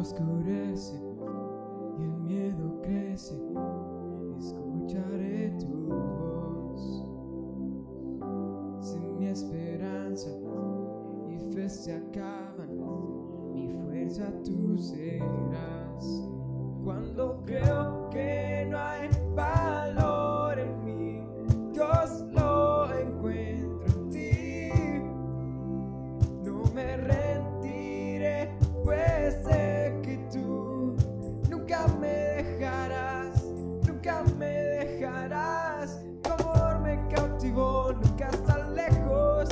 oscurece y el miedo crece, escucharé tu voz. Si mi esperanza y fe se acaban, mi fuerza tú serás. Cuando creo que no hay valor en mí, Dios lo encuentro en ti. No me rendiré, pues sé que tú nunca me dejarás, nunca me dejarás. Tu amor me cautivó, nunca estás lejos.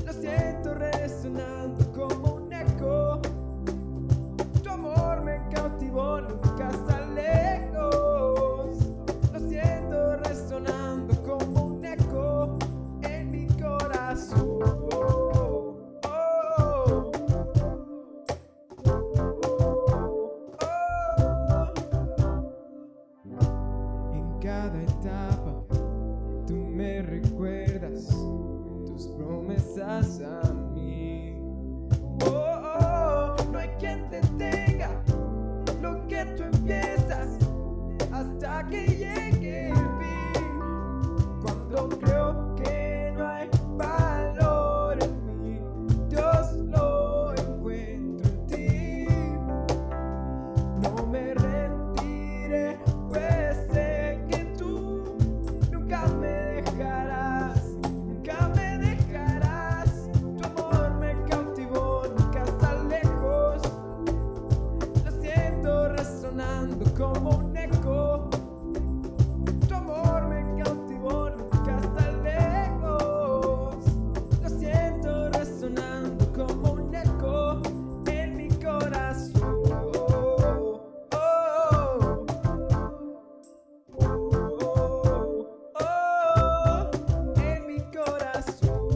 Lo siento resonando como un eco. Tu amor me cautivó, nunca estás lejos. Lo siento resonando como un eco en mi corazón. En cada etapa tú me recuerdas tus promesas a mí. No hay quien detenga lo que tú empiezas hasta que llegue el fin. Cuando creo que no hay valor en mí, Dios lo encuentro en ti. No me rendiré, pues sé que tú nunca me dejarás, nunca me dejarás. Tu amor me cautivó, nunca estás lejos. Lo siento resonando como un eco. Tu amor me cautivó, nunca estás lejos. Lo siento resonando como un eco en mi corazón. En mi corazón.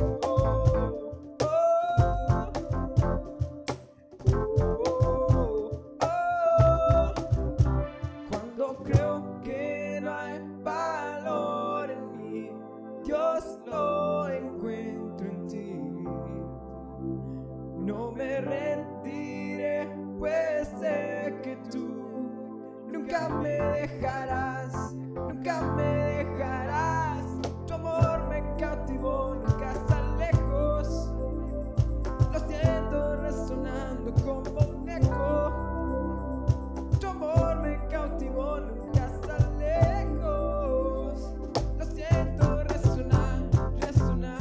Cuando creo que no hay valor en mí, Dios lo encuentro en ti. No me rendiré, pues sé que tú nunca me dejarás, nunca me dejarás. Tu amor me cautivó, nunca estás lejos. Lo siento resonando como un eco. Tu amor me cautivó, nunca estás lejos. Lo siento resonar, resonar.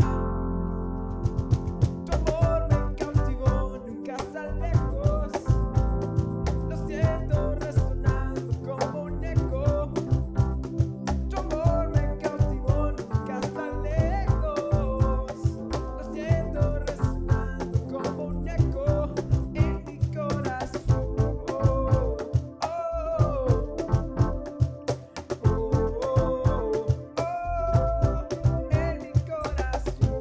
Tu amor me cautivó, nunca estás lejos. Lo siento resonando como un eco. Tu amor me cautivó, nunca estás lejos. Lo siento resonando como un eco en mi corazón. En mi corazón.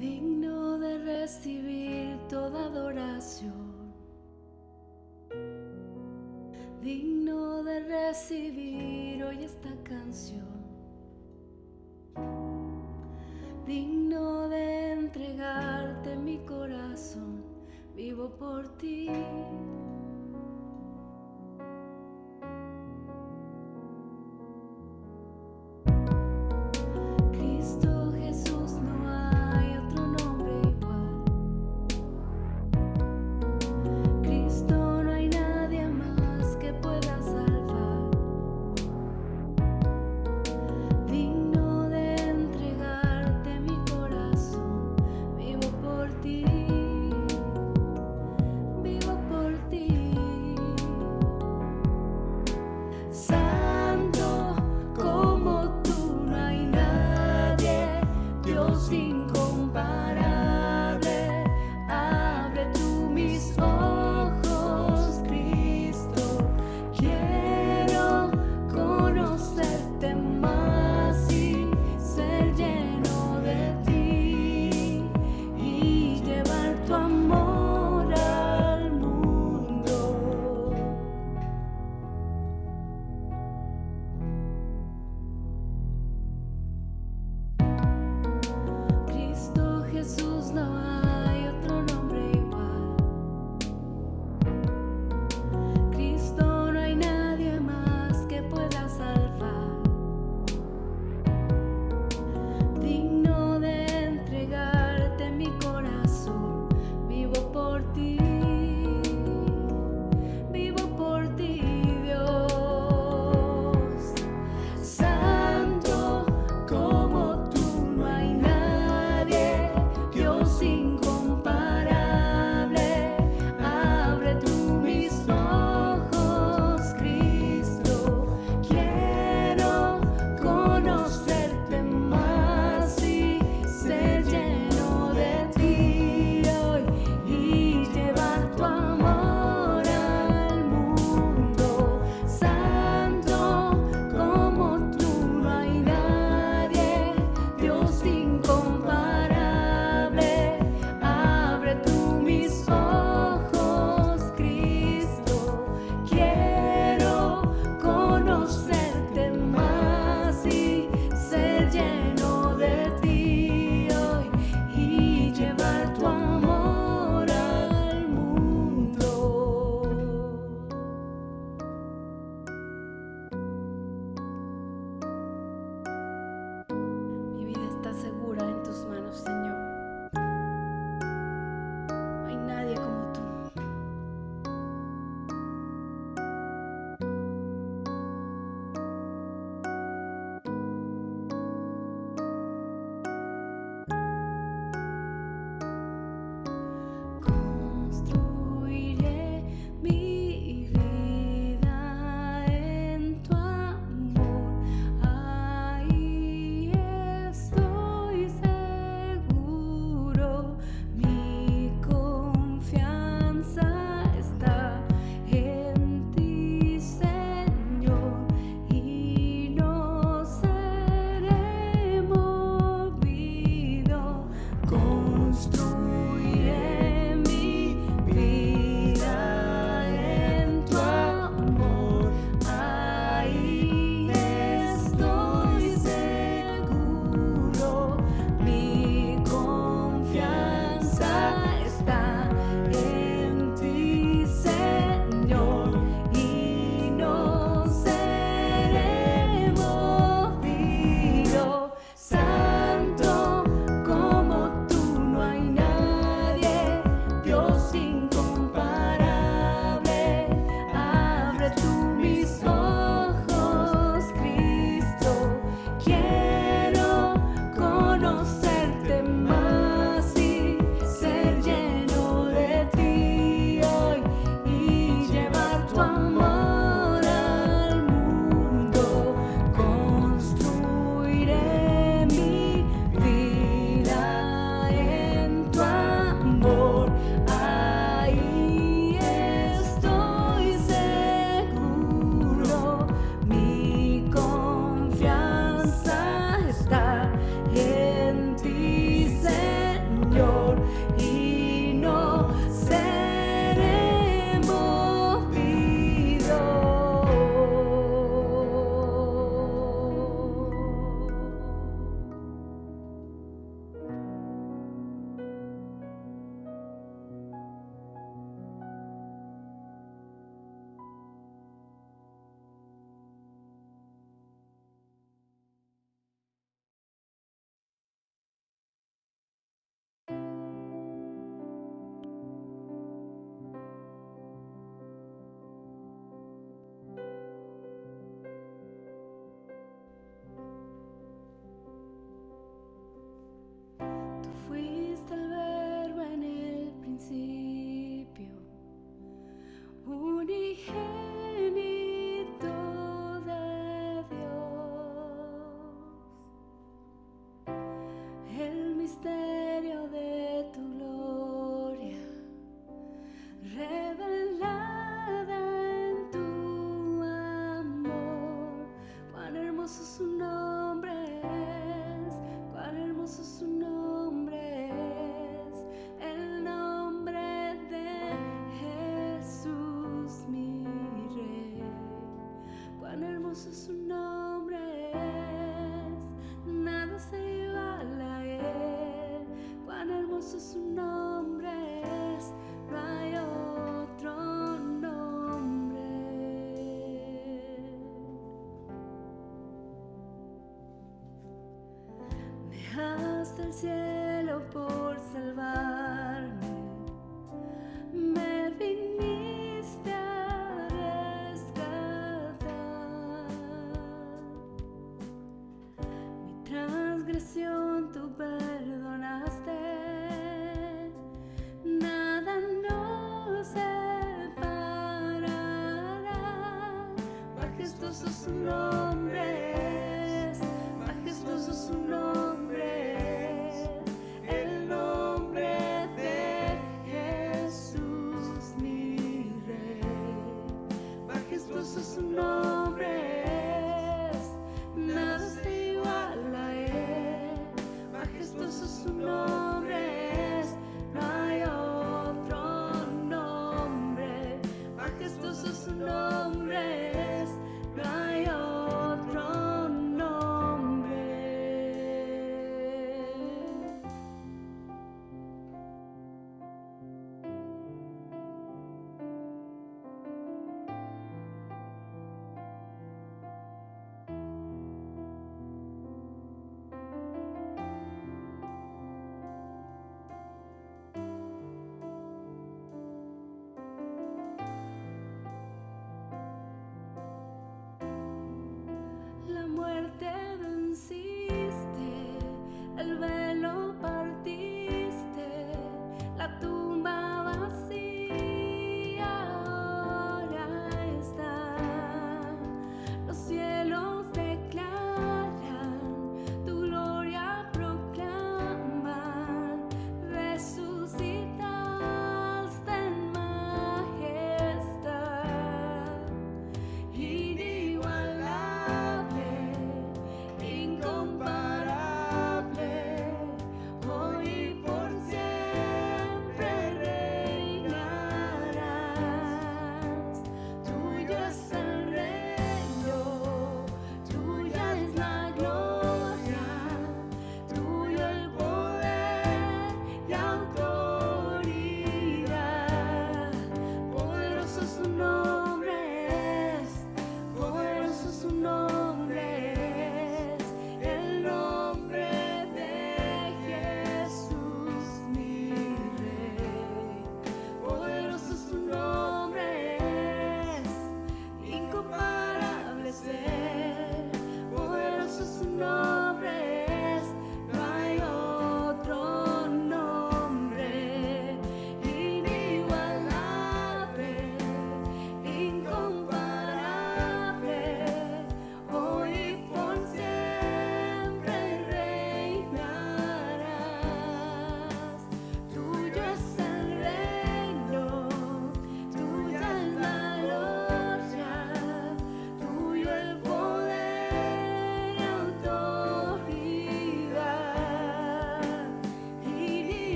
Digno de recibir toda adoración, digno de recibir hoy esta canción, digno de entregarte mi corazón, vivo por ti. Cristo Jesús, no hay otro nombre igual. Cristo, no hay nadie más que pueda salvar. Digno de entregarte mi corazón, vivo por ti, vivo por ti.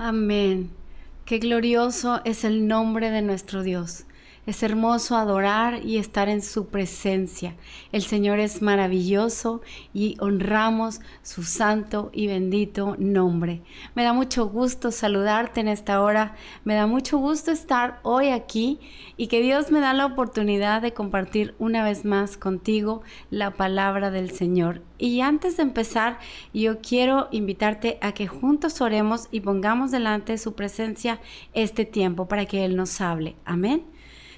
Amén. Qué glorioso es el nombre de nuestro Dios. Es hermoso adorar y estar en su presencia. El Señor es maravilloso y honramos su santo y bendito nombre. Me da mucho gusto saludarte en esta hora. Me da mucho gusto estar hoy aquí y que Dios me da la oportunidad de compartir una vez más contigo la palabra del Señor. Y antes de empezar, yo quiero invitarte a que juntos oremos y pongamos delante de su presencia este tiempo para que Él nos hable. Amén.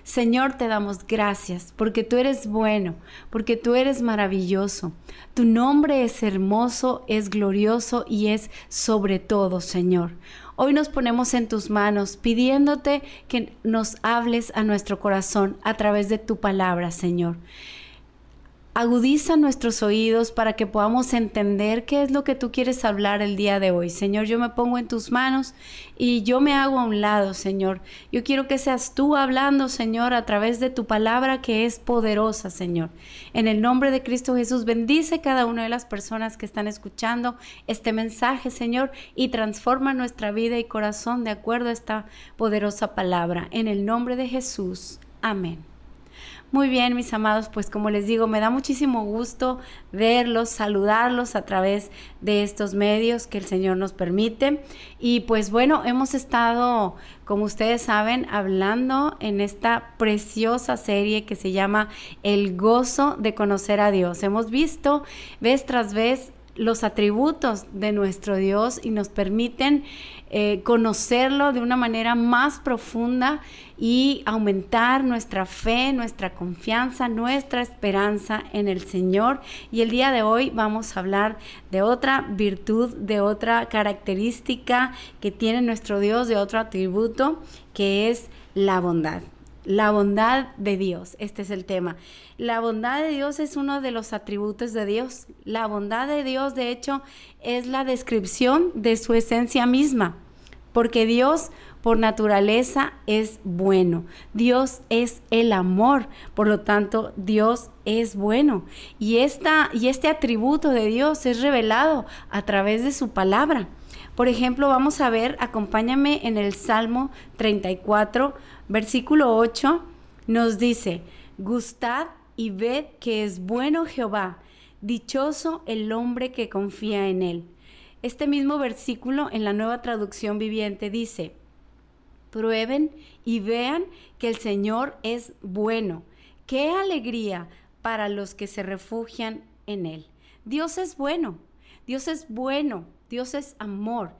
Señor, te damos gracias porque tú eres bueno, porque tú eres maravilloso. Tu nombre es hermoso, es glorioso y es sobre todo, Señor. Hoy nos ponemos en tus manos pidiéndote que nos hables a nuestro corazón a través de tu palabra, Señor. Agudiza nuestros oídos para que podamos entender qué es lo que tú quieres hablar el día de hoy. Señor, yo me pongo en tus manos y yo me hago a un lado, Señor. Yo quiero que seas tú hablando, Señor, a través de tu palabra que es poderosa, Señor. En el nombre de Cristo Jesús, bendice cada una de las personas que están escuchando este mensaje, Señor, y transforma nuestra vida y corazón de acuerdo a esta poderosa palabra. En el nombre de Jesús. Amén. Muy bien, mis amados, pues como les digo, me da muchísimo gusto verlos, saludarlos a través de estos medios que el Señor nos permite. Y pues bueno, hemos estado, como ustedes saben, hablando en esta preciosa serie que se llama El gozo de conocer a Dios. Hemos visto vez tras vez los atributos de nuestro Dios y nos permiten conocerlo de una manera más profunda y aumentar nuestra fe, nuestra confianza, nuestra esperanza en el Señor. Y el día de hoy vamos a hablar de otra virtud, de otra característica que tiene nuestro Dios, de otro atributo, que es la bondad. La bondad de Dios, este es el tema. La bondad de Dios es uno de los atributos de Dios. La bondad de Dios, de hecho, es la descripción de su esencia misma, porque Dios, por naturaleza, es bueno. Dios es el amor, por lo tanto, Dios es bueno. Y este atributo de Dios es revelado a través de su palabra. Por ejemplo, vamos a ver, acompáñame en el Salmo 34, versículo 8, nos dice: gustad y ved que es bueno Jehová, dichoso el hombre que confía en él. Este mismo versículo en la Nueva Traducción Viviente dice: prueben y vean que el Señor es bueno. ¡Qué alegría para los que se refugian en él! Dios es bueno, Dios es bueno, Dios es amor.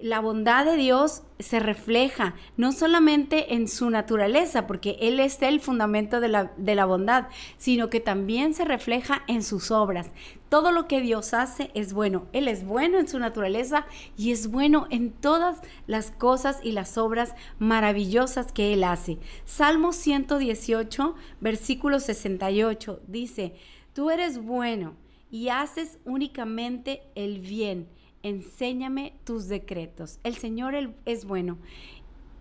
La bondad de Dios se refleja no solamente en su naturaleza, porque Él es el fundamento de la bondad, sino que también se refleja en sus obras. Todo lo que Dios hace es bueno. Él es bueno en su naturaleza y es bueno en todas las cosas y las obras maravillosas que Él hace. Salmo 118, versículo 68 dice: tú eres bueno y haces únicamente el bien. Enséñame tus decretos. El Señor es bueno.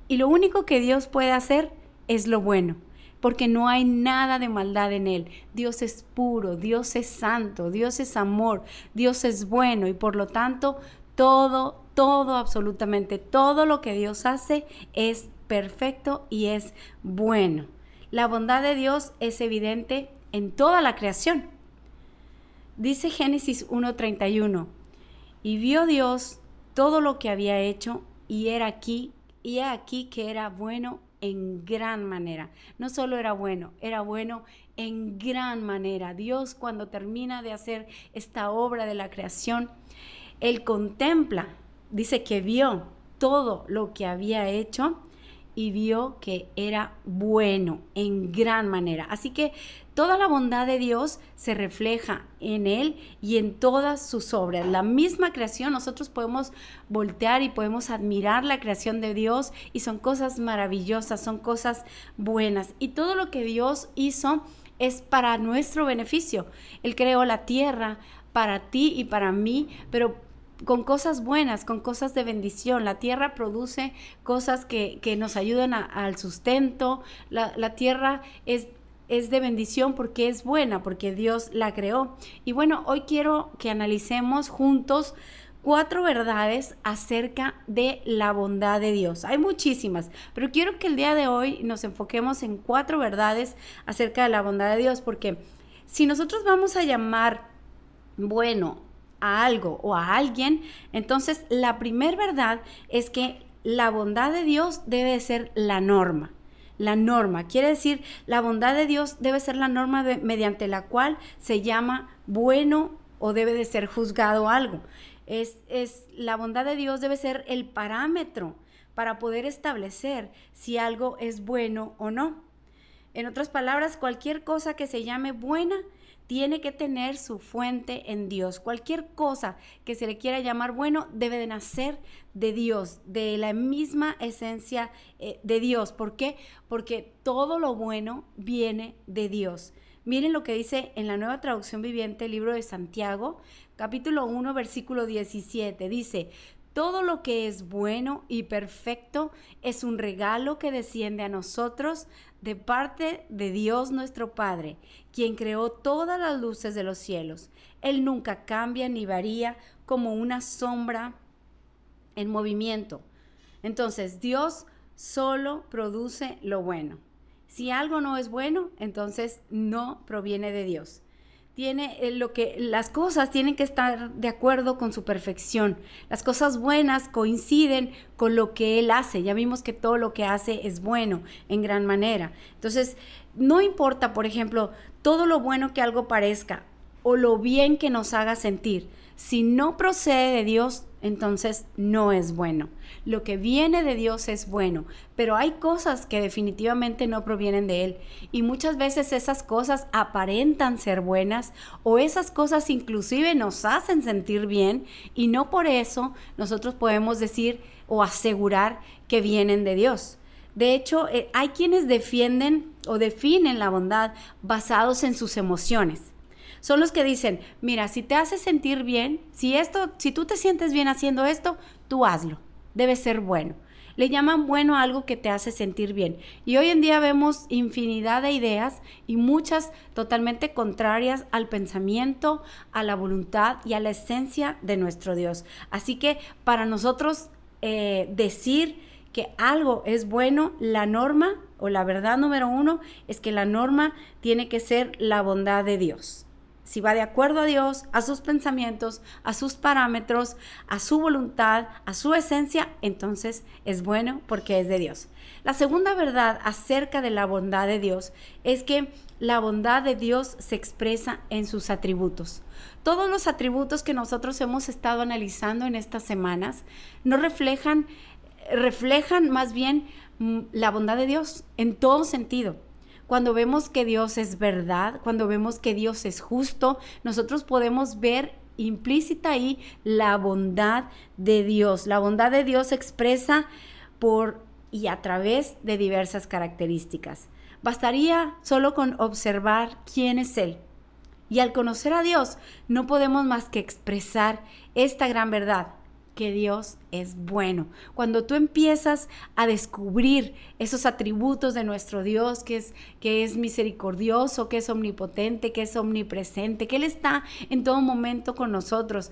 Y lo único que Dios puede hacer es lo bueno, porque no hay nada de maldad en Él. Dios es puro, Dios es santo, Dios es amor, Dios es bueno y por lo tanto todo, absolutamente todo lo que Dios hace es perfecto y es bueno. La bondad de Dios es evidente en toda la creación. Dice Génesis 1:31. Y vio Dios todo lo que había hecho y he aquí que era bueno en gran manera. No solo era bueno en gran manera. Dios, cuando termina de hacer esta obra de la creación, Él contempla, dice que vio todo lo que había hecho y vio que era bueno en gran manera. Así que toda la bondad de Dios se refleja en Él y en todas sus obras. La misma creación, nosotros podemos voltear y podemos admirar la creación de Dios y son cosas maravillosas, son cosas buenas. Y todo lo que Dios hizo es para nuestro beneficio. Él creó la tierra para ti y para mí, pero con cosas buenas, con cosas de bendición. La tierra produce cosas que nos ayudan al sustento. La tierra es de bendición porque es buena, porque Dios la creó. Y bueno, hoy quiero que analicemos juntos 4 verdades acerca de la bondad de Dios. Hay muchísimas, pero quiero que el día de hoy nos enfoquemos en 4 verdades acerca de la bondad de Dios, porque si nosotros vamos a llamar bueno a algo o a alguien, entonces la primera verdad es que la bondad de Dios debe ser la norma. La norma, quiere decir, la bondad de Dios debe ser la norma mediante la cual se llama bueno o debe de ser juzgado algo. La bondad de Dios debe ser el parámetro para poder establecer si algo es bueno o no. En otras palabras, cualquier cosa que se llame buena tiene que tener su fuente en Dios. Cualquier cosa que se le quiera llamar bueno debe de nacer de Dios, de la misma esencia de Dios. ¿Por qué? Porque todo lo bueno viene de Dios. Miren lo que dice en la Nueva Traducción Viviente, el libro de Santiago, capítulo 1, versículo 17. Dice: todo lo que es bueno y perfecto es un regalo que desciende a nosotros de parte de Dios nuestro Padre, quien creó todas las luces de los cielos. Él nunca cambia ni varía, como una sombra en movimiento. Entonces, Dios solo produce lo bueno. Si algo no es bueno, entonces no proviene de Dios. Las cosas tienen que estar de acuerdo con su perfección. Las cosas buenas coinciden con lo que Él hace. Ya vimos que todo lo que hace es bueno en gran manera. Entonces, no importa, por ejemplo, todo lo bueno que algo parezca o lo bien que nos haga sentir. Si no procede de Dios, entonces no es bueno. Lo que viene de Dios es bueno, pero hay cosas que definitivamente no provienen de Él. Y muchas veces esas cosas aparentan ser buenas, o esas cosas inclusive nos hacen sentir bien, y no por eso nosotros podemos decir o asegurar que vienen de Dios. De hecho, hay quienes defienden o definen la bondad basados en sus emociones. Son los que dicen: mira, si te hace sentir bien, si tú te sientes bien haciendo esto, tú hazlo. Debe ser bueno. Le llaman bueno a algo que te hace sentir bien. Y hoy en día vemos infinidad de ideas, y muchas totalmente contrarias al pensamiento, a la voluntad y a la esencia de nuestro Dios. Así que para nosotros decir que algo es bueno, la norma o la verdad número 1 es que la norma tiene que ser la bondad de Dios. Si va de acuerdo a Dios, a sus pensamientos, a sus parámetros, a su voluntad, a su esencia, entonces es bueno porque es de Dios. La segunda verdad acerca de la bondad de Dios es que la bondad de Dios se expresa en sus atributos. Todos los atributos que nosotros hemos estado analizando en estas semanas nos reflejan más bien la bondad de Dios en todo sentido. Cuando vemos que Dios es verdad, cuando vemos que Dios es justo, nosotros podemos ver implícita ahí la bondad de Dios. La bondad de Dios se expresa por y a través de diversas características. Bastaría solo con observar quién es Él. Y al conocer a Dios, no podemos más que expresar esta gran verdad: que Dios es bueno. Cuando tú empiezas a descubrir esos atributos de nuestro Dios, que es misericordioso, que es omnipotente, que es omnipresente, que Él está en todo momento con nosotros.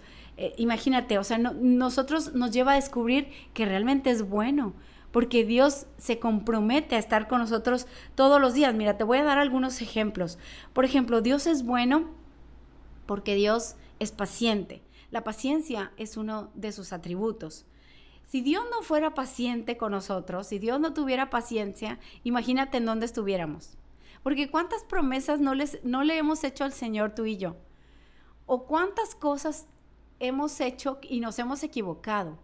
Imagínate, nosotros nos lleva a descubrir que realmente es bueno, porque Dios se compromete a estar con nosotros todos los días. Mira, te voy a dar algunos ejemplos. Por ejemplo, Dios es bueno porque Dios es paciente. La paciencia es uno de sus atributos. Si Dios no fuera paciente con nosotros, si Dios no tuviera paciencia, imagínate en dónde estuviéramos. Porque cuántas promesas no le hemos hecho al Señor tú y yo. O cuántas cosas hemos hecho y nos hemos equivocado.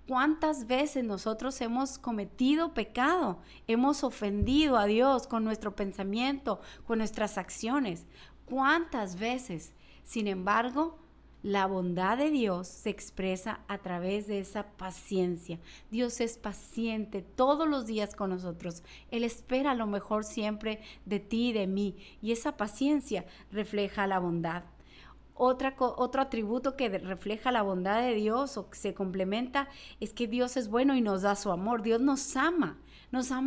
Cuántas veces nosotros hemos cometido pecado, hemos ofendido a Dios con nuestro pensamiento, con nuestras acciones. Cuántas veces, sin embargo, la bondad de Dios se expresa a través de esa paciencia. Dios es paciente todos los días con nosotros. Él espera lo mejor siempre de ti y de mí. Y esa paciencia refleja la bondad. Otro atributo que refleja la bondad de Dios o que se complementa es que Dios es bueno y nos da su amor. Dios nos ama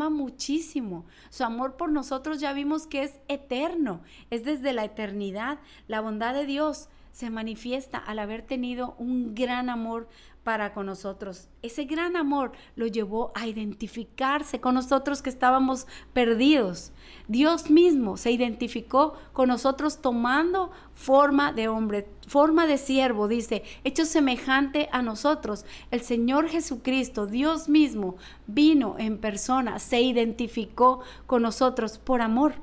muchísimo. Su amor por nosotros ya vimos que es eterno, es desde la eternidad. La bondad de Dios se manifiesta al haber tenido un gran amor para con nosotros. Ese gran amor lo llevó a identificarse con nosotros que estábamos perdidos. Dios mismo se identificó con nosotros tomando forma de hombre, forma de siervo, dice, hecho semejante a nosotros. El Señor Jesucristo, Dios mismo, vino en persona, se identificó con nosotros por amor.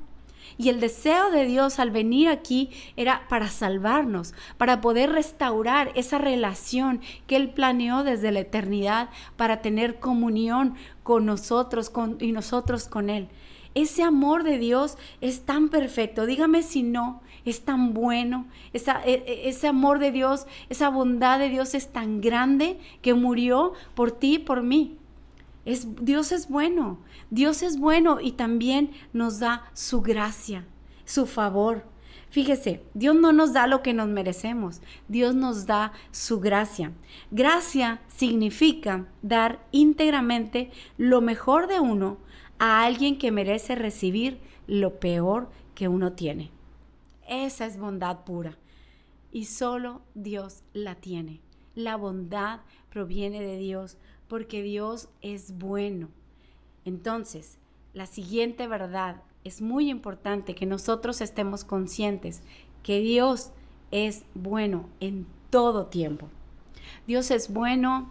Y el deseo de Dios al venir aquí era para salvarnos, para poder restaurar esa relación que Él planeó desde la eternidad, para tener comunión con nosotros y nosotros con Él. Ese amor de Dios es tan perfecto, dígame si no, es tan bueno, ese amor de Dios, esa bondad de Dios es tan grande que murió por ti y por mí. Dios es bueno y también nos da su gracia, su favor. Fíjese, Dios no nos da lo que nos merecemos, Dios nos da su gracia. Gracia significa dar íntegramente lo mejor de uno a alguien que merece recibir lo peor que uno tiene. Esa es bondad pura y solo Dios la tiene. La bondad proviene de Dios porque Dios es bueno. Entonces, la siguiente verdad es muy importante que nosotros estemos conscientes que Dios es bueno en todo tiempo. Dios es bueno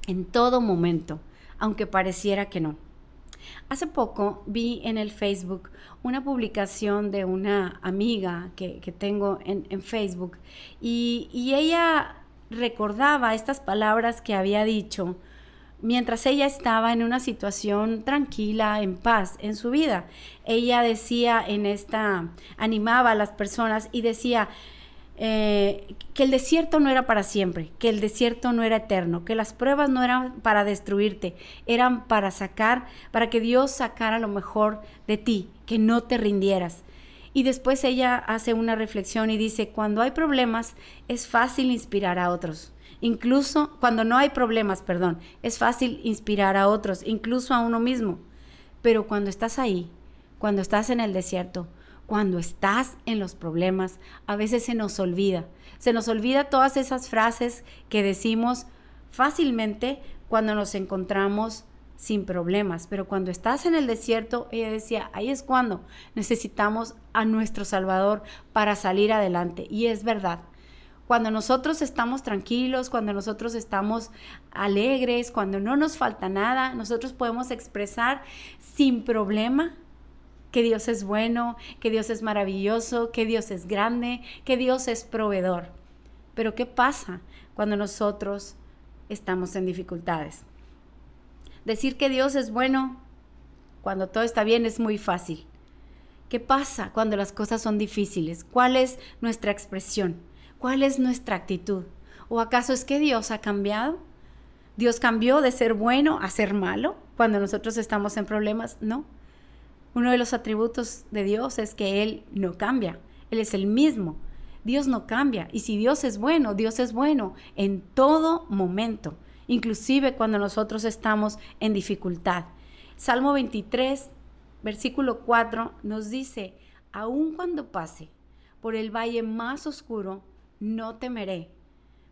en todo momento, aunque pareciera que no. Hace poco vi en el Facebook una publicación de una amiga que tengo en Facebook y ella recordaba estas palabras que había dicho mientras ella estaba en una situación tranquila, en paz en su vida. Ella decía animaba a las personas y decía que el desierto no era para siempre, que el desierto no era eterno, que las pruebas no eran para destruirte, eran para que Dios sacara lo mejor de ti, que no te rindieras. Y después ella hace una reflexión y dice, cuando hay problemas es fácil inspirar a otros. Incluso cuando no hay problemas, es fácil inspirar a otros, incluso a uno mismo. Pero cuando estás ahí, cuando estás en el desierto, cuando estás en los problemas, a veces se nos olvida todas esas frases que decimos fácilmente cuando nos encontramos sin problemas. Pero cuando estás en el desierto, ella decía, ahí es cuando necesitamos a nuestro Salvador para salir adelante. Y es verdad. Cuando nosotros estamos tranquilos, cuando nosotros estamos alegres, cuando no nos falta nada, nosotros podemos expresar sin problema que Dios es bueno, que Dios es maravilloso, que Dios es grande, que Dios es proveedor. Pero ¿qué pasa cuando nosotros estamos en dificultades? Decir que Dios es bueno cuando todo está bien es muy fácil. ¿Qué pasa cuando las cosas son difíciles? ¿Cuál es nuestra expresión? ¿Cuál es nuestra actitud? ¿O acaso es que Dios ha cambiado? ¿Dios cambió de ser bueno a ser malo cuando nosotros estamos en problemas? No. Uno de los atributos de Dios es que Él no cambia. Él es el mismo. Dios no cambia. Y si Dios es bueno en todo momento, inclusive cuando nosotros estamos en dificultad. Salmo 23, versículo 4 nos dice, aun cuando pase por el valle más oscuro, no temeré.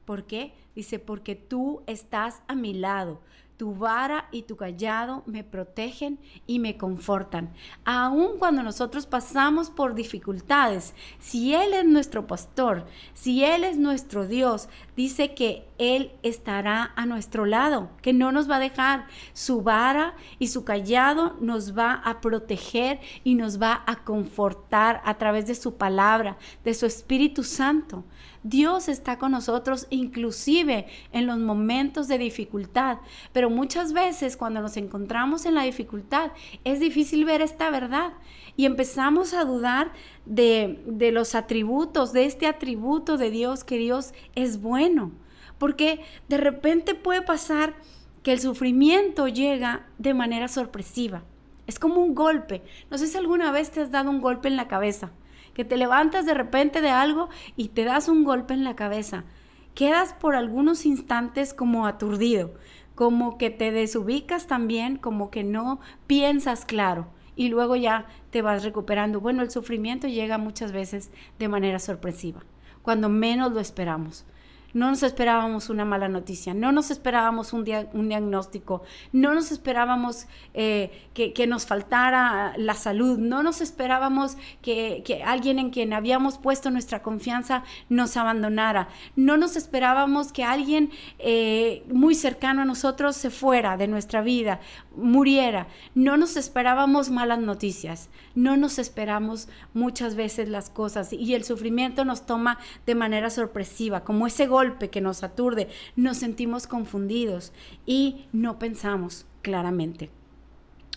¿Por qué? Dice, porque tú estás a mi lado. Tu vara y tu cayado me protegen y me confortan. Aun cuando nosotros pasamos por dificultades, si Él es nuestro pastor, si Él es nuestro Dios, dice que Él estará a nuestro lado, que no nos va a dejar. Su vara y su cayado nos va a proteger y nos va a confortar a través de su palabra, de su Espíritu Santo. Dios está con nosotros inclusive en los momentos de dificultad, pero muchas veces cuando nos encontramos en la dificultad es difícil ver esta verdad y empezamos a dudar de los atributos, de este atributo de Dios, que Dios es bueno, porque de repente puede pasar que el sufrimiento llega de manera sorpresiva. Es como un golpe. No sé si alguna vez te has dado un golpe en la cabeza, que te levantas de repente de algo y te das un golpe en la cabeza. Quedas por algunos instantes como aturdido, como que te desubicas también, como que no piensas claro y luego ya te vas recuperando. Bueno, el sufrimiento llega muchas veces de manera sorpresiva. cuando menos lo esperamos. No nos esperábamos una mala noticia, no nos esperábamos un diagnóstico, no nos esperábamos que nos faltara la salud, no nos esperábamos que alguien en quien habíamos puesto nuestra confianza nos abandonara, no nos esperábamos que alguien muy cercano a nosotros se fuera de nuestra vida, muriera, no nos esperábamos malas noticias, no nos esperamos muchas veces las cosas y el sufrimiento nos toma de manera sorpresiva, como ese golpe que nos aturde, nos sentimos confundidos y no pensamos claramente.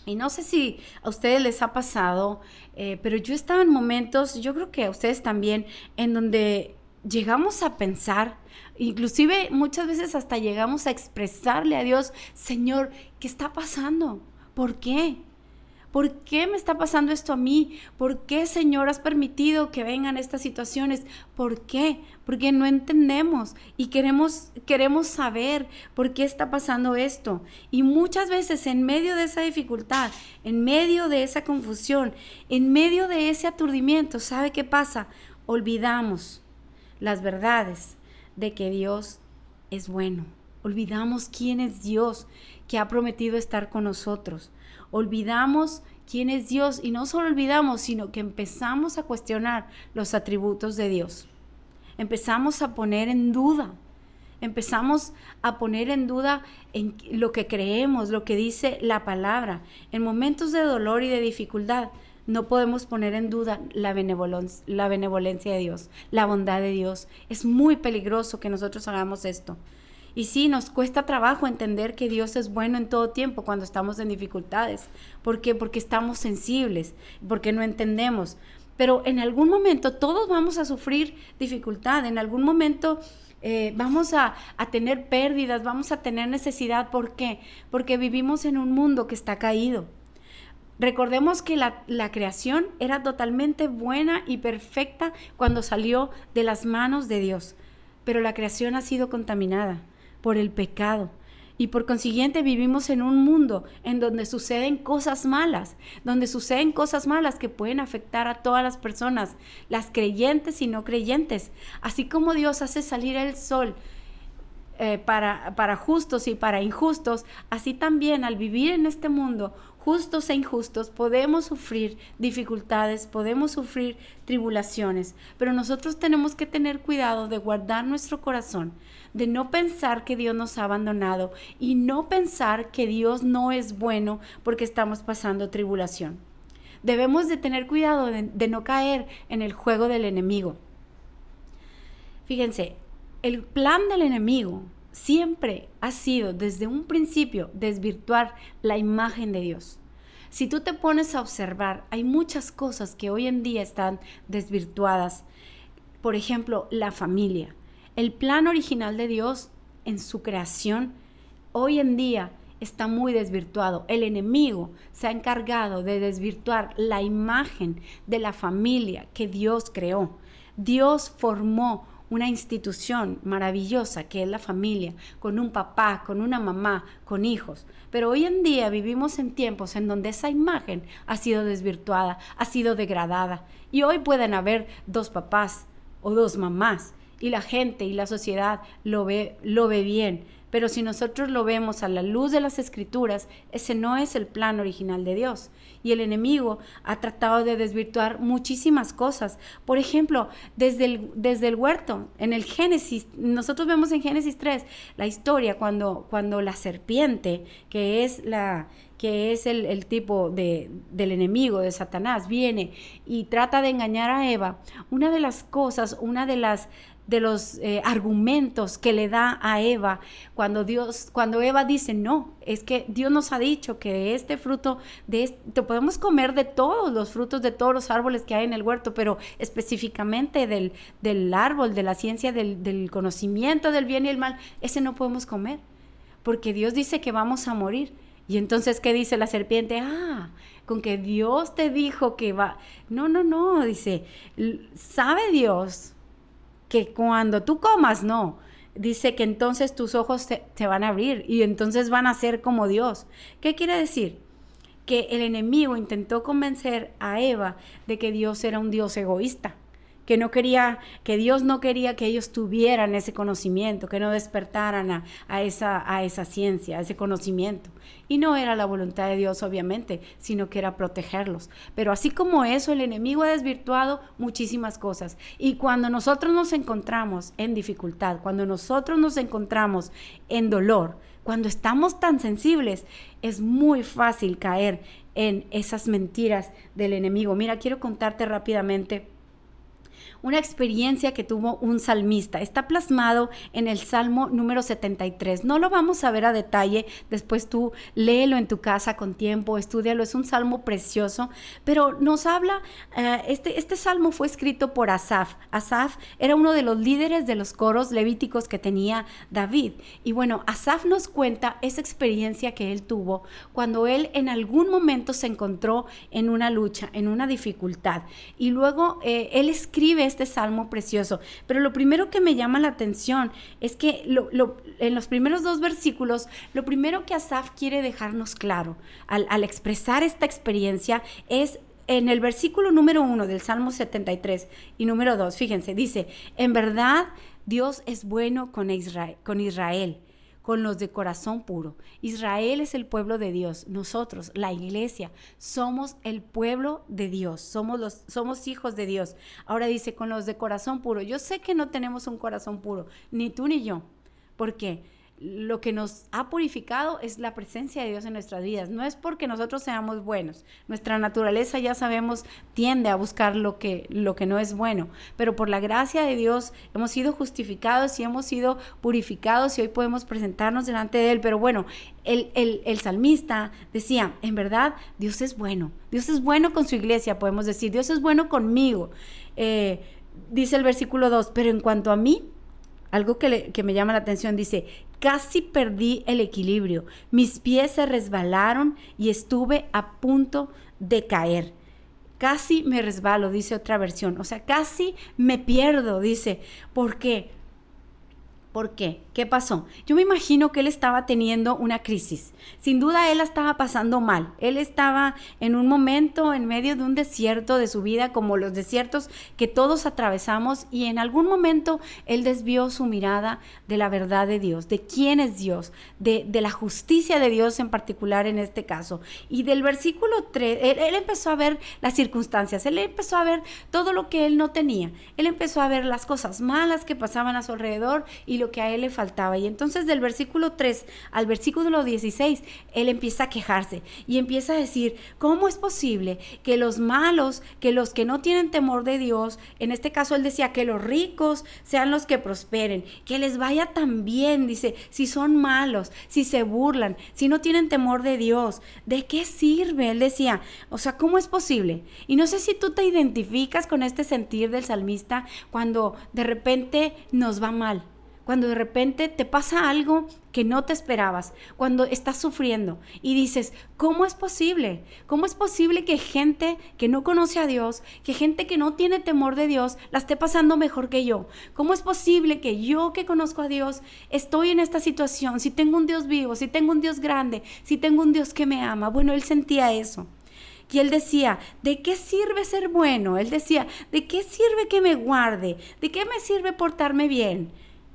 Y no sé si a ustedes les ha pasado, pero yo estaba en momentos, yo creo que a ustedes también, en donde llegamos a pensar, inclusive muchas veces hasta llegamos a expresarle a Dios: Señor, ¿qué está pasando? ¿Por qué? ¿Por qué me está pasando esto a mí? ¿Por qué, Señor, has permitido que vengan estas situaciones? ¿Por qué? Porque no entendemos y queremos saber por qué está pasando esto. Y muchas veces en medio de esa dificultad, en medio de esa confusión, en medio de ese aturdimiento, ¿sabe qué pasa? Olvidamos las verdades de que Dios es bueno. Olvidamos quién es Dios, que ha prometido estar con nosotros. Olvidamos quién es Dios y no solo olvidamos, sino que empezamos a cuestionar los atributos de Dios. Empezamos a poner en duda en lo que creemos, lo que dice la palabra. En momentos de dolor y de dificultad, no podemos poner en duda la benevolencia de Dios, la bondad de Dios. Es muy peligroso que nosotros hagamos esto. Y sí, nos cuesta trabajo entender que Dios es bueno en todo tiempo cuando estamos en dificultades. ¿Por qué? Porque estamos sensibles, porque no entendemos. Pero en algún momento todos vamos a sufrir dificultad, en algún momento vamos a tener pérdidas, vamos a tener necesidad. ¿Por qué? Porque vivimos en un mundo que está caído. Recordemos que la creación era totalmente buena y perfecta cuando salió de las manos de Dios, pero la creación ha sido contaminada por el pecado y por consiguiente vivimos en un mundo en donde suceden cosas malas, que pueden afectar a todas las personas, las creyentes y no creyentes. Así como Dios hace salir el sol para justos y para injustos, así también al vivir en este mundo, justos e injustos, podemos sufrir dificultades, podemos sufrir tribulaciones, pero nosotros tenemos que tener cuidado de guardar nuestro corazón, de no pensar que Dios nos ha abandonado y no pensar que Dios no es bueno porque estamos pasando tribulación. Debemos de tener cuidado de no caer en el juego del enemigo. Fíjense, el plan del enemigo siempre ha sido desde un principio desvirtuar la imagen de Dios. Si tú te pones a observar, hay muchas cosas que hoy en día están desvirtuadas. Por ejemplo, la familia. El plan original de Dios en su creación hoy en día está muy desvirtuado. El enemigo se ha encargado de desvirtuar la imagen de la familia que Dios creó. Dios formó una institución maravillosa que es la familia, con un papá, con una mamá, con hijos. Pero hoy en día vivimos en tiempos en donde esa imagen ha sido desvirtuada, ha sido degradada. Y hoy pueden haber 2 papás o 2 mamás y la gente y la sociedad lo ve bien. Pero si nosotros lo vemos a la luz de las Escrituras, ese no es el plan original de Dios. Y el enemigo ha tratado de desvirtuar muchísimas cosas. Por ejemplo, desde el huerto, en el Génesis, nosotros vemos en Génesis 3 la historia cuando la serpiente, que es el tipo del enemigo, de Satanás, viene y trata de engañar a Eva. Una de los argumentos que le da a Eva cuando Eva dice: no, es que Dios nos ha dicho que de este fruto, podemos comer de todos los frutos de todos los árboles que hay en el huerto, pero específicamente del árbol de la ciencia del conocimiento del bien y el mal, ese no podemos comer, porque Dios dice que vamos a morir. Y entonces, ¿qué dice la serpiente? Con que Dios te dijo que va. No, dice, ¿sabe Dios que cuando tú comas? No, dice que entonces tus ojos se van a abrir y entonces van a ser como Dios. ¿Qué quiere decir? Que el enemigo intentó convencer a Eva de que Dios era un Dios egoísta, que no quería, que Dios no quería que ellos tuvieran ese conocimiento, que no despertaran a esa ciencia, a ese conocimiento. Y no era la voluntad de Dios, obviamente, sino que era protegerlos. Pero así como eso, el enemigo ha desvirtuado muchísimas cosas. Y cuando nosotros nos encontramos en dificultad, cuando nosotros nos encontramos en dolor, cuando estamos tan sensibles, es muy fácil caer en esas mentiras del enemigo. Mira, quiero contarte rápidamente una experiencia que tuvo un salmista. Está plasmado en el Salmo número 73. No lo vamos a ver a detalle, después tú léelo en tu casa con tiempo, estúdialo, es un salmo precioso, pero nos habla, este salmo fue escrito por Asaf. Asaf era uno de los líderes de los coros levíticos que tenía David. Y bueno, Asaf nos cuenta esa experiencia que él tuvo cuando él en algún momento se encontró en una lucha, en una dificultad. Y luego él escribe este salmo precioso, pero lo primero que me llama la atención es que en los primeros 2 versículos, lo primero que Asaf quiere dejarnos claro al expresar esta experiencia es en el versículo número 1 del Salmo 73 y número 2, fíjense, dice: en verdad Dios es bueno con Israel, con los de corazón puro. Israel es el pueblo de Dios. Nosotros, la iglesia, somos el pueblo de Dios. Somos hijos de Dios. Ahora dice, con los de corazón puro. Yo sé que no tenemos un corazón puro, ni tú ni yo. ¿Por qué? Lo que nos ha purificado es la presencia de Dios en nuestras vidas. No es porque nosotros seamos buenos. Nuestra naturaleza, ya sabemos, tiende a buscar lo que no es bueno. Pero por la gracia de Dios hemos sido justificados y hemos sido purificados y hoy podemos presentarnos delante de Él. Pero bueno, el salmista decía, en verdad, Dios es bueno. Dios es bueno con su iglesia, podemos decir. Dios es bueno conmigo. Dice el versículo 2, pero en cuanto a mí, algo que me llama la atención, dice, casi perdí el equilibrio, mis pies se resbalaron y estuve a punto de caer. Casi me resbalo, dice otra versión, o sea, casi me pierdo, dice. ¿Por qué? ¿Por qué? ¿Qué pasó? Yo me imagino que él estaba teniendo una crisis. Sin duda él la estaba pasando mal. Él estaba en un momento en medio de un desierto de su vida, como los desiertos que todos atravesamos, y en algún momento él desvió su mirada de la verdad de Dios, de quién es Dios, de la justicia de Dios en particular en este caso. Y del versículo 3, él empezó a ver las circunstancias, él empezó a ver todo lo que él no tenía. Él empezó a ver las cosas malas que pasaban a su alrededor y lo que a él le faltaba. Y entonces del versículo 3 al versículo 16, él empieza a quejarse y empieza a decir, ¿cómo es posible que los malos, que los que no tienen temor de Dios, en este caso él decía que los ricos sean los que prosperen, que les vaya tan bien? Dice, si son malos, si se burlan, si no tienen temor de Dios, ¿de qué sirve? Él decía, o sea, ¿cómo es posible? Y no sé si tú te identificas con este sentir del salmista cuando de repente nos va mal, cuando de repente te pasa algo que no te esperabas, cuando estás sufriendo y dices, ¿cómo es posible? ¿Cómo es posible que gente que no conoce a Dios, que gente que no tiene temor de Dios, la esté pasando mejor que yo? ¿Cómo es posible que yo que conozco a Dios estoy en esta situación? Si tengo un Dios vivo, si tengo un Dios grande, si tengo un Dios que me ama. Bueno, él sentía eso. Y él decía, ¿de qué sirve ser bueno? Él decía, ¿de qué sirve que me guarde? ¿De qué me sirve portarme bien?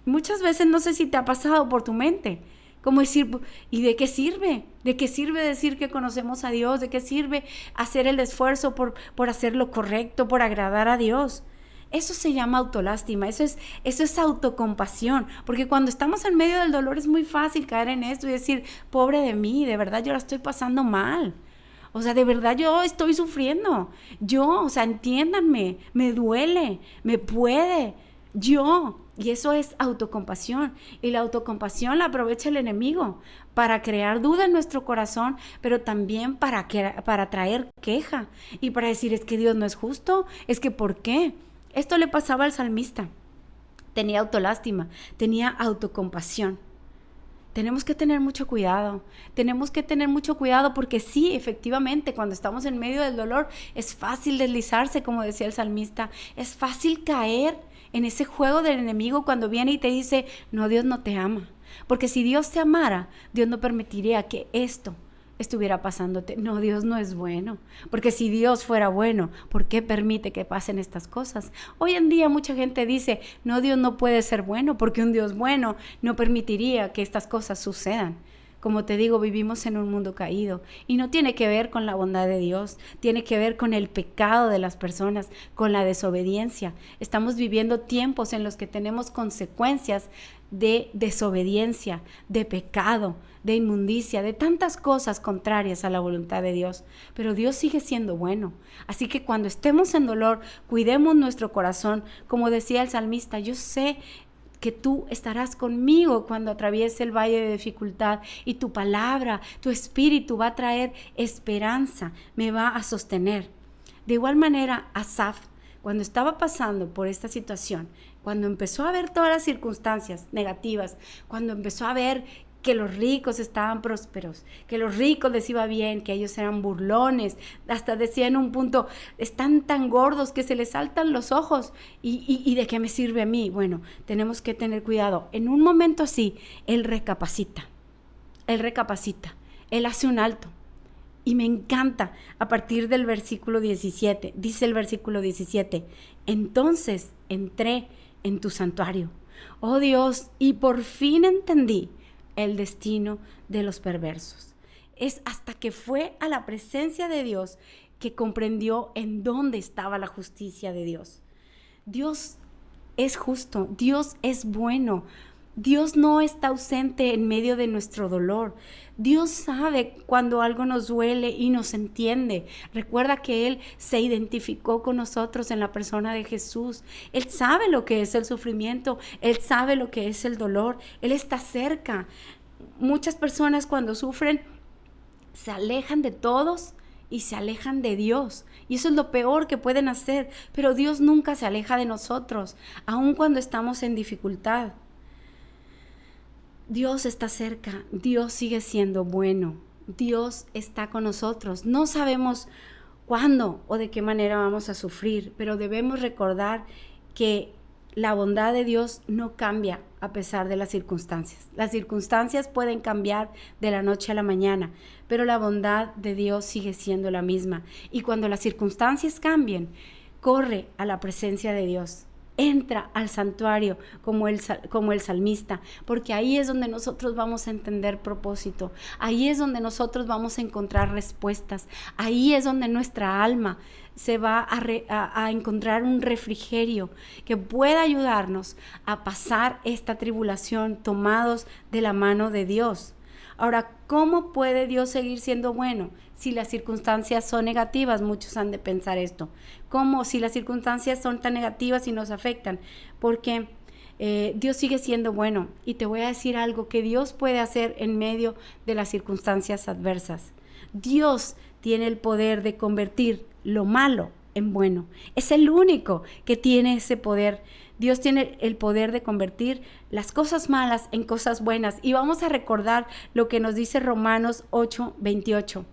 Muchas veces no sé si te ha pasado por tu mente, como decir, ¿y de qué sirve? ¿De qué sirve decir que conocemos a Dios? ¿De qué sirve hacer el esfuerzo por hacer lo correcto, por agradar a Dios? Eso se llama autolástima, eso es autocompasión, porque cuando estamos en medio del dolor es muy fácil caer en esto y decir, pobre de mí, de verdad yo la estoy pasando mal. O sea, de verdad yo estoy sufriendo. O sea, entiéndanme, me duele, me puede, Y eso es autocompasión. Y la autocompasión la aprovecha el enemigo para crear duda en nuestro corazón, pero también para traer queja y para decir, es que Dios no es justo, es que ¿por qué? Esto le pasaba al salmista. Tenía autolástima, tenía autocompasión. Tenemos que tener mucho cuidado, porque sí, efectivamente, cuando estamos en medio del dolor es fácil deslizarse, como decía el salmista, es fácil caer en ese juego del enemigo cuando viene y te dice, no, Dios no te ama, porque si Dios te amara, Dios no permitiría que esto estuviera pasándote. No, Dios no es bueno, porque si Dios fuera bueno, ¿por qué permite que pasen estas cosas? Hoy en día mucha gente dice, no, Dios no puede ser bueno, porque un Dios bueno no permitiría que estas cosas sucedan. Como te digo, vivimos en un mundo caído y no tiene que ver con la bondad de Dios, tiene que ver con el pecado de las personas, con la desobediencia. Estamos viviendo tiempos en los que tenemos consecuencias de desobediencia, de pecado, de inmundicia, de tantas cosas contrarias a la voluntad de Dios. Pero Dios sigue siendo bueno. Así que cuando estemos en dolor, cuidemos nuestro corazón. Como decía el salmista, yo sé que tú estarás conmigo cuando atraviese el valle de dificultad, y tu palabra, tu espíritu va a traer esperanza, me va a sostener. De igual manera, Asaf, cuando estaba pasando por esta situación, cuando empezó a ver todas las circunstancias negativas, cuando empezó a ver que los ricos estaban prósperos, que los ricos les iba bien, que ellos eran burlones, hasta decía en un punto, están tan gordos que se les saltan los ojos, ¿y de qué me sirve a mí? Bueno, tenemos que tener cuidado. En un momento así, él recapacita, él hace un alto. Y me encanta, a partir del versículo 17, dice el versículo 17, entonces entré en tu santuario, oh Dios, y por fin entendí el destino de los perversos. Es hasta que fue a la presencia de Dios que comprendió en dónde estaba la justicia de Dios. Dios es justo, Dios es bueno. Dios no está ausente en medio de nuestro dolor. Dios sabe cuando algo nos duele y nos entiende. Recuerda que Él se identificó con nosotros en la persona de Jesús. Él sabe lo que es el sufrimiento. Él sabe lo que es el dolor. Él está cerca. Muchas personas cuando sufren se alejan de todos y se alejan de Dios. Y eso es lo peor que pueden hacer. Pero Dios nunca se aleja de nosotros, aun cuando estamos en dificultad. Dios está cerca, Dios sigue siendo bueno, Dios está con nosotros. No sabemos cuándo o de qué manera vamos a sufrir, pero debemos recordar que la bondad de Dios no cambia a pesar de las circunstancias. Las circunstancias pueden cambiar de la noche a la mañana, pero la bondad de Dios sigue siendo la misma. Y cuando las circunstancias cambien, corre a la presencia de Dios. Entra al santuario como el salmista, porque ahí es donde nosotros vamos a entender propósito, ahí es donde nosotros vamos a encontrar respuestas, ahí es donde nuestra alma se va a encontrar un refrigerio que pueda ayudarnos a pasar esta tribulación tomados de la mano de Dios. Ahora, ¿cómo puede Dios seguir siendo bueno si las circunstancias son negativas? Muchos han de pensar esto. ¿Cómo si las circunstancias son tan negativas y nos afectan? Porque Dios sigue siendo bueno. Y te voy a decir algo que Dios puede hacer en medio de las circunstancias adversas. Dios tiene el poder de convertir lo malo en bueno. Es el único que tiene ese poder. Dios tiene el poder de convertir las cosas malas en cosas buenas. Y vamos a recordar lo que nos dice Romanos 8:28.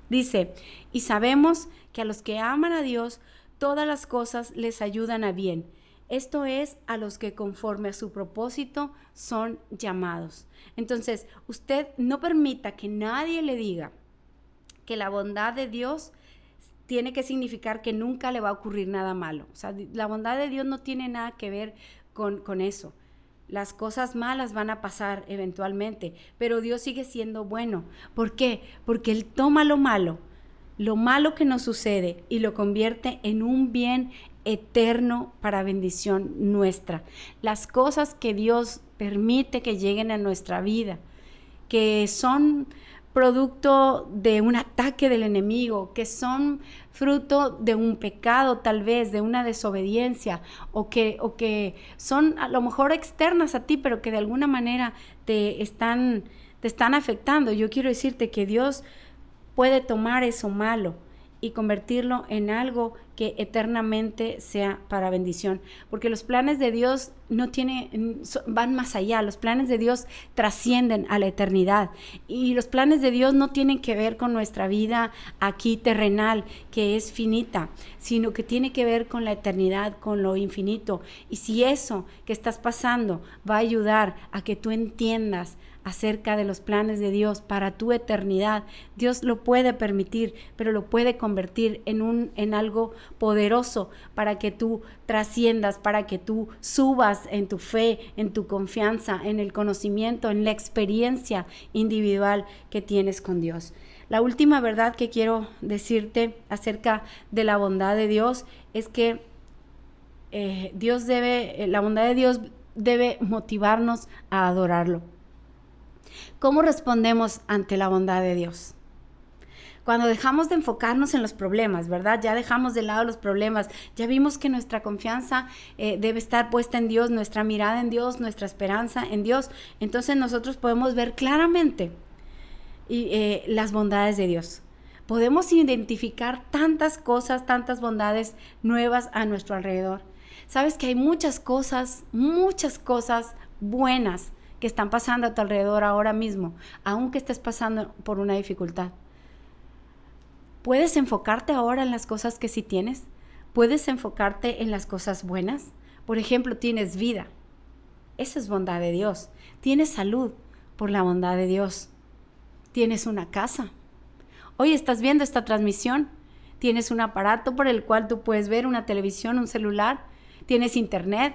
Dice, y sabemos que a los que aman a Dios, todas las cosas les ayudan a bien. Esto es, a los que conforme a su propósito son llamados. Entonces, usted no permita que nadie le diga que la bondad de Dios tiene que significar que nunca le va a ocurrir nada malo. O sea, la bondad de Dios no tiene nada que ver con eso. Las cosas malas van a pasar eventualmente, pero Dios sigue siendo bueno. ¿Por qué? Porque Él toma lo malo que nos sucede, y lo convierte en un bien eterno para bendición nuestra. Las cosas que Dios permite que lleguen a nuestra vida, que son producto de un ataque del enemigo, que son fruto de un pecado, tal vez de una desobediencia, o que son a lo mejor externas a ti, pero que de alguna manera te están afectando. Yo quiero decirte que Dios puede tomar eso malo y convertirlo en algo que eternamente sea para bendición, porque los planes de Dios van más allá. Los planes de Dios trascienden a la eternidad, y los planes de Dios no tienen que ver con nuestra vida aquí terrenal, que es finita, sino que tiene que ver con la eternidad, con lo infinito. Y si eso que estás pasando va a ayudar a que tú entiendas acerca de los planes de Dios para tu eternidad, Dios lo puede permitir, pero lo puede convertir en algo poderoso para que tú trasciendas, para que tú subas en tu fe, en tu confianza, en el conocimiento, en la experiencia individual que tienes con Dios. La última verdad que quiero decirte acerca de la bondad de Dios es que la bondad de Dios debe motivarnos a adorarlo. ¿Cómo respondemos ante la bondad de Dios? Cuando dejamos de enfocarnos en los problemas, ¿verdad? Ya dejamos de lado los problemas, ya vimos que nuestra confianza debe estar puesta en Dios, nuestra mirada en Dios, nuestra esperanza en Dios. Entonces nosotros podemos ver claramente las bondades de Dios. Podemos identificar tantas cosas, tantas bondades nuevas a nuestro alrededor. Sabes que hay muchas cosas buenas que están pasando a tu alrededor ahora mismo, aunque estés pasando por una dificultad. ¿Puedes enfocarte ahora en las cosas que sí tienes? ¿Puedes enfocarte en las cosas buenas? Por ejemplo, tienes vida. Esa es bondad de Dios. Tienes salud por la bondad de Dios. Tienes una casa. Hoy estás viendo esta transmisión. Tienes un aparato por el cual tú puedes ver una televisión, un celular. Tienes internet.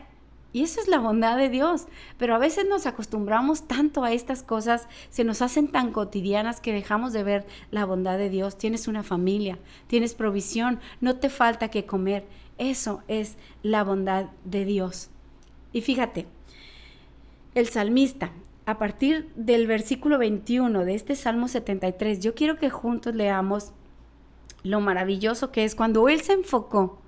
Y eso es la bondad de Dios. Pero a veces nos acostumbramos tanto a estas cosas, se nos hacen tan cotidianas que dejamos de ver la bondad de Dios. Tienes una familia, tienes provisión, no te falta que comer. Eso es la bondad de Dios. Y fíjate, el salmista, a partir del versículo 21 de este Salmo 73, yo quiero que juntos leamos lo maravilloso que es cuando él se enfocó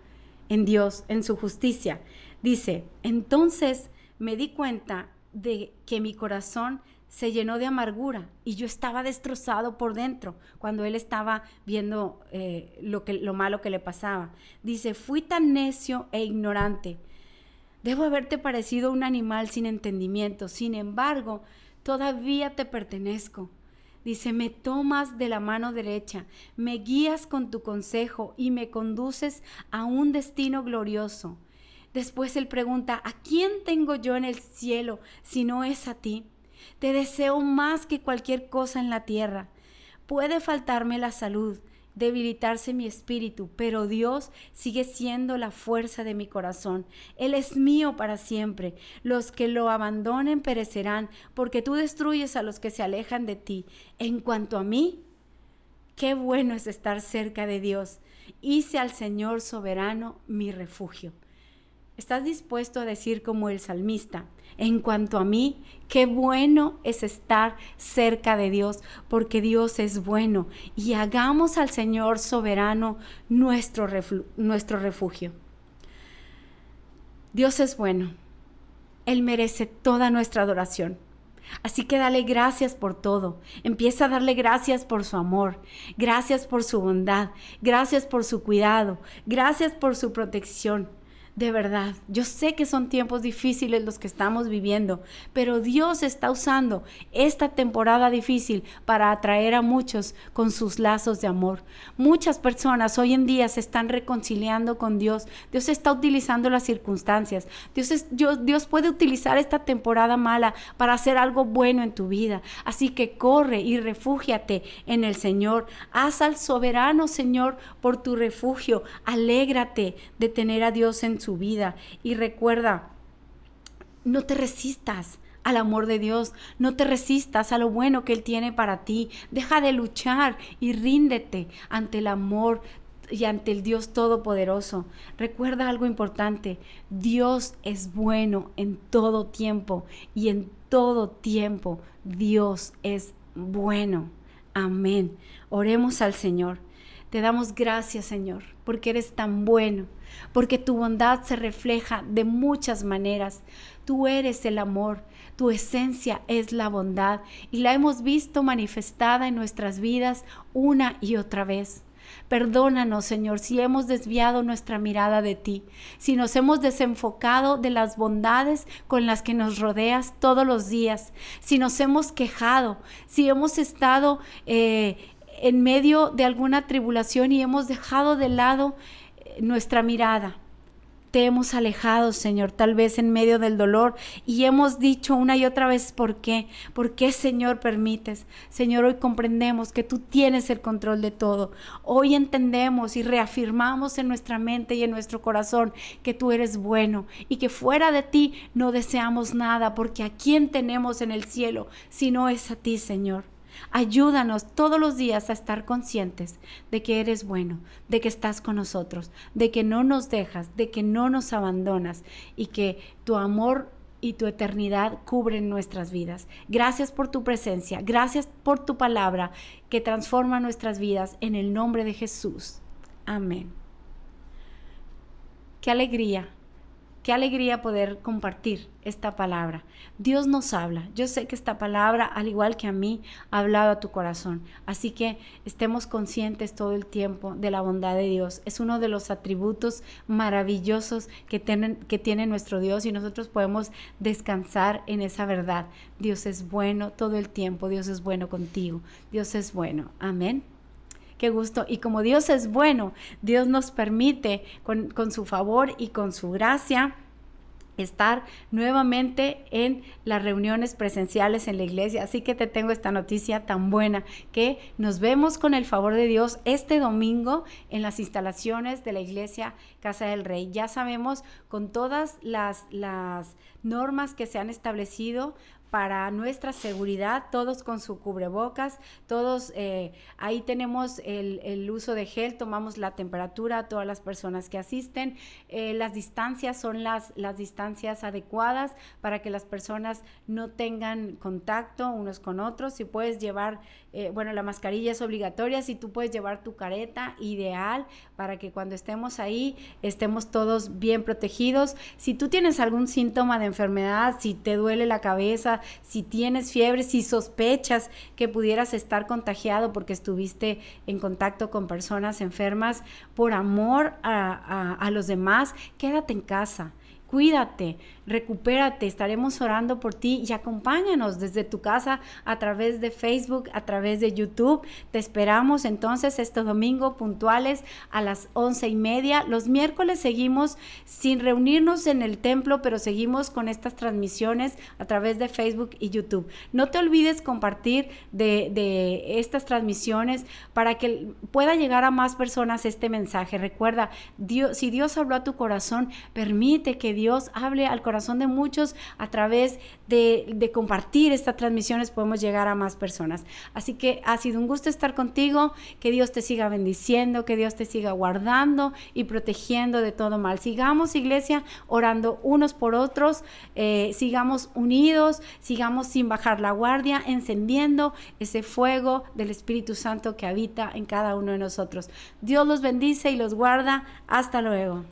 en Dios, en su justicia. Dice, entonces me di cuenta de que mi corazón se llenó de amargura y yo estaba destrozado por dentro cuando él estaba viendo lo malo que le pasaba. Dice, fui tan necio e ignorante. Debo haberte parecido un animal sin entendimiento. Sin embargo, todavía te pertenezco. Dice, me tomas de la mano derecha, me guías con tu consejo y me conduces a un destino glorioso. Después él pregunta, ¿a quién tengo yo en el cielo si no es a ti? Te deseo más que cualquier cosa en la tierra. Puede faltarme la salud, debilitarse mi espíritu, pero Dios sigue siendo la fuerza de mi corazón. Él es mío para siempre. Los que lo abandonen perecerán, porque tú destruyes a los que se alejan de ti. En cuanto a mí, qué bueno es estar cerca de Dios. Hice al Señor soberano mi refugio. ¿Estás dispuesto a decir como el salmista? En cuanto a mí, qué bueno es estar cerca de Dios, porque Dios es bueno. Y hagamos al Señor soberano nuestro refugio. Dios es bueno. Él merece toda nuestra adoración. Así que dale gracias por todo. Empieza a darle gracias por su amor, gracias por su bondad, gracias por su cuidado, gracias por su protección. De verdad, yo sé que son tiempos difíciles los que estamos viviendo, pero Dios está usando esta temporada difícil para atraer a muchos con sus lazos de amor. Muchas personas hoy en día se están reconciliando con Dios. Dios está utilizando las circunstancias. Dios puede utilizar esta temporada mala para hacer algo bueno en tu vida. Así que corre y refúgiate en el Señor. Haz al soberano Señor por tu refugio. Alégrate de tener a Dios en su vida y recuerda, no te resistas al amor de Dios, no te resistas a lo bueno que Él tiene para ti. Deja de luchar y ríndete ante el amor y ante el Dios Todopoderoso. Recuerda algo importante, Dios es bueno en todo tiempo y en todo tiempo Dios es bueno. Amén. Oremos al Señor. Te damos gracias, Señor, porque eres tan bueno, porque tu bondad se refleja de muchas maneras. Tú eres el amor, tu esencia es la bondad y la hemos visto manifestada en nuestras vidas una y otra vez. Perdónanos, Señor, si hemos desviado nuestra mirada de ti, si nos hemos desenfocado de las bondades con las que nos rodeas todos los días, si nos hemos quejado, si hemos estado en medio de alguna tribulación y hemos dejado de lado nuestra mirada. Te hemos alejado, Señor, tal vez en medio del dolor, y hemos dicho una y otra vez ¿por qué? ¿Por qué, Señor, permites? Señor, hoy comprendemos que tú tienes el control de todo. Hoy entendemos y reafirmamos en nuestra mente y en nuestro corazón que tú eres bueno y que fuera de ti no deseamos nada, porque ¿a quién tenemos en el cielo si no es a ti, Señor? Ayúdanos todos los días a estar conscientes de que eres bueno, de que estás con nosotros, de que no nos dejas, de que no nos abandonas y que tu amor y tu eternidad cubren nuestras vidas. Gracias por tu presencia, gracias por tu palabra que transforma nuestras vidas en el nombre de Jesús. Amén. Qué alegría poder compartir esta palabra. Dios nos habla. Yo sé que esta palabra, al igual que a mí, ha hablado a tu corazón. Así que estemos conscientes todo el tiempo de la bondad de Dios. Es uno de los atributos maravillosos que tiene nuestro Dios, y nosotros podemos descansar en esa verdad. Dios es bueno todo el tiempo. Dios es bueno contigo. Dios es bueno. Amén. Qué gusto. Y como Dios es bueno, Dios nos permite con su favor y con su gracia estar nuevamente en las reuniones presenciales en la iglesia. Así que te tengo esta noticia tan buena, que nos vemos con el favor de Dios este domingo en las instalaciones de la iglesia Casa del Rey. Ya sabemos, con todas las normas que se han establecido para nuestra seguridad, todos con su cubrebocas, todos ahí tenemos el uso de gel, tomamos la temperatura a todas las personas que asisten, las distancias son las distancias adecuadas para que las personas no tengan contacto unos con otros. Si puedes llevar, la mascarilla es obligatoria, si tú puedes llevar tu careta, ideal, para que cuando estemos ahí estemos todos bien protegidos. Si tú tienes algún síntoma de enfermedad, si te duele la cabeza, si tienes fiebre, si sospechas que pudieras estar contagiado porque estuviste en contacto con personas enfermas, por amor a los demás, quédate en casa. Cuídate, recupérate, estaremos orando por ti y acompáñanos desde tu casa a través de Facebook, a través de YouTube. Te esperamos entonces este domingo puntuales a las 11:30. Los miércoles seguimos sin reunirnos en el templo, pero seguimos con estas transmisiones a través de Facebook y YouTube. No te olvides compartir de estas transmisiones para que pueda llegar a más personas este mensaje. Recuerda, si Dios habló a tu corazón, permite que Dios hable al corazón de muchos a través de compartir estas transmisiones. Podemos llegar a más personas. Así que ha sido un gusto estar contigo. Que Dios te siga bendiciendo, que Dios te siga guardando y protegiendo de todo mal. Sigamos, iglesia, orando unos por otros, sigamos unidos, sigamos sin bajar la guardia, encendiendo ese fuego del Espíritu Santo que habita en cada uno de nosotros. Dios los bendice y los guarda. Hasta luego.